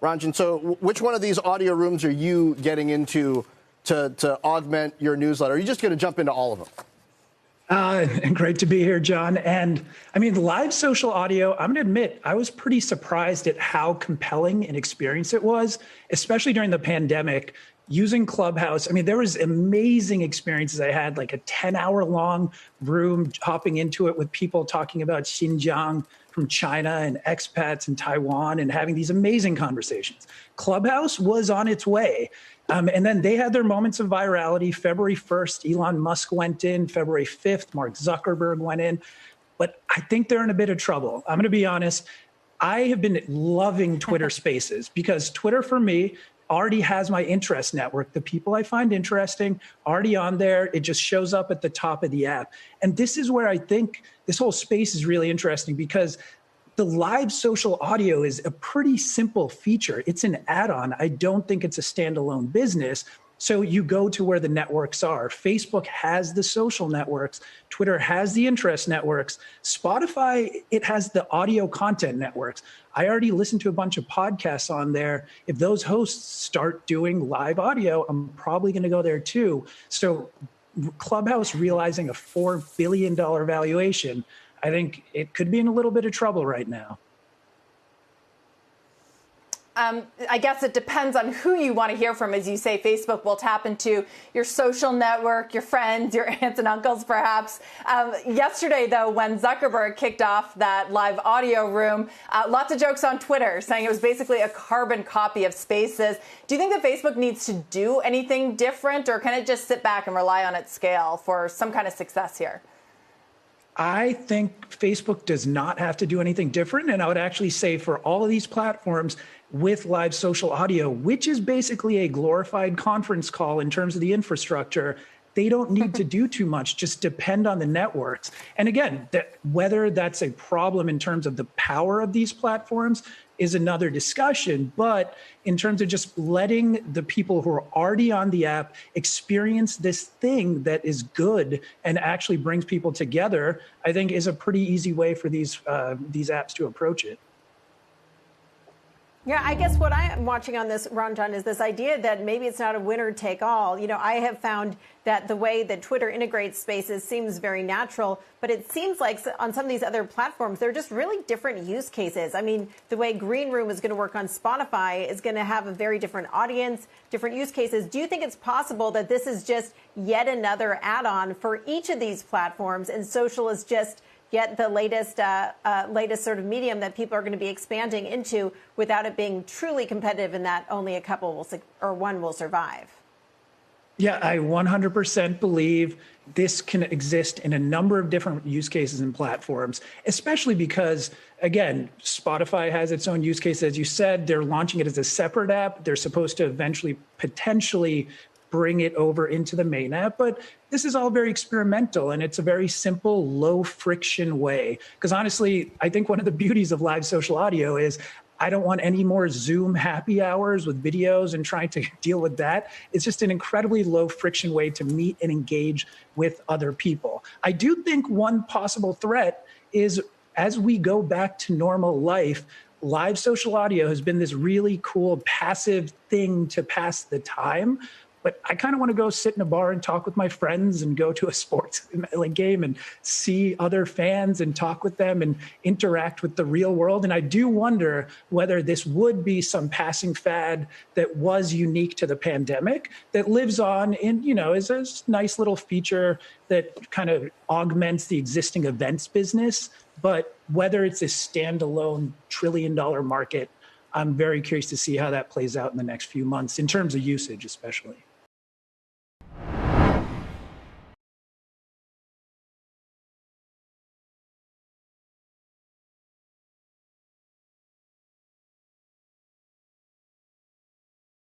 Ranjan, so which one of these audio rooms are you getting into to augment your newsletter? Are you just going to jump into all of them? Great to be here, John. And I mean, live social audio, I'm going to admit, I was pretty surprised at how compelling an experience it was, especially during the pandemic. Using Clubhouse, I mean, there was amazing experiences I had, like a 10-hour-long room, hopping into it with people talking about Xinjiang from China and expats in Taiwan and having these amazing conversations. Clubhouse was on its way. And then they had their moments of virality. February 1st, Elon Musk went in. February 5th, Mark Zuckerberg went in. But I think they're in a bit of trouble. I'm going to be honest. I have been loving Twitter Spaces because Twitter, for me, already has my interest network. The people I find interesting already on there. It just shows up at the top of the app. And this is where I think this whole space is really interesting because the live social audio is a pretty simple feature. It's an add-on. I don't think it's a standalone business. So you go to where the networks are. Facebook has the social networks. Twitter has the interest networks. Spotify, it has the audio content networks. I already listened to a bunch of podcasts on there. If those hosts start doing live audio, I'm probably going to go there too. So Clubhouse realizing a $4 billion valuation, I think it could be in a little bit of trouble right now. I guess it depends on who you want to hear from. As you say, Facebook will tap into your social network, your friends, your aunts and uncles, perhaps. Yesterday, though, when Zuckerberg kicked off that live audio room, lots of jokes on Twitter saying it was basically a carbon copy of Spaces. Do you think that Facebook needs to do anything different, or can it just sit back and rely on its scale for some kind of success here? I think Facebook does not have to do anything different. And I would actually say for all of these platforms with live social audio, which is basically a glorified conference call in terms of the infrastructure, they don't need to do too much, just depend on the networks. And again, whether that's a problem in terms of the power of these platforms is another discussion. But in terms of just letting the people who are already on the app experience this thing that is good and actually brings people together, I think is a pretty easy way for these apps to approach it. Yeah, I guess what I am watching on this, Ranjan, is this idea that maybe it's not a winner take all. You know, I have found that the way that Twitter integrates Spaces seems very natural, but it seems like on some of these other platforms, they're just really different use cases. I mean, the way Green Room is going to work on Spotify is going to have a very different audience, different use cases. Do you think it's possible that this is just yet another add-on for each of these platforms, and social is just yet the latest sort of medium that people are going to be expanding into without it being truly competitive in that only a couple will, or one will survive? Yeah, I 100% believe this can exist in a number of different use cases and platforms, especially because, again, Spotify has its own use case. As you said, they're launching it as a separate app. They're supposed to eventually potentially bring it over into the main app. But this is all very experimental, and it's a very simple, low friction way. Because honestly, I think one of the beauties of live social audio is I don't want any more Zoom happy hours with videos and trying to deal with that. It's just an incredibly low friction way to meet and engage with other people. I do think one possible threat is as we go back to normal life, live social audio has been this really cool passive thing to pass the time. But I kind of want to go sit in a bar and talk with my friends and go to a sports game and see other fans and talk with them and interact with the real world. And I do wonder whether this would be some passing fad that was unique to the pandemic that lives on in, you know, is a nice little feature that kind of augments the existing events business. But whether it's a standalone trillion-dollar market, I'm very curious to see how that plays out in the next few months in terms of usage, especially.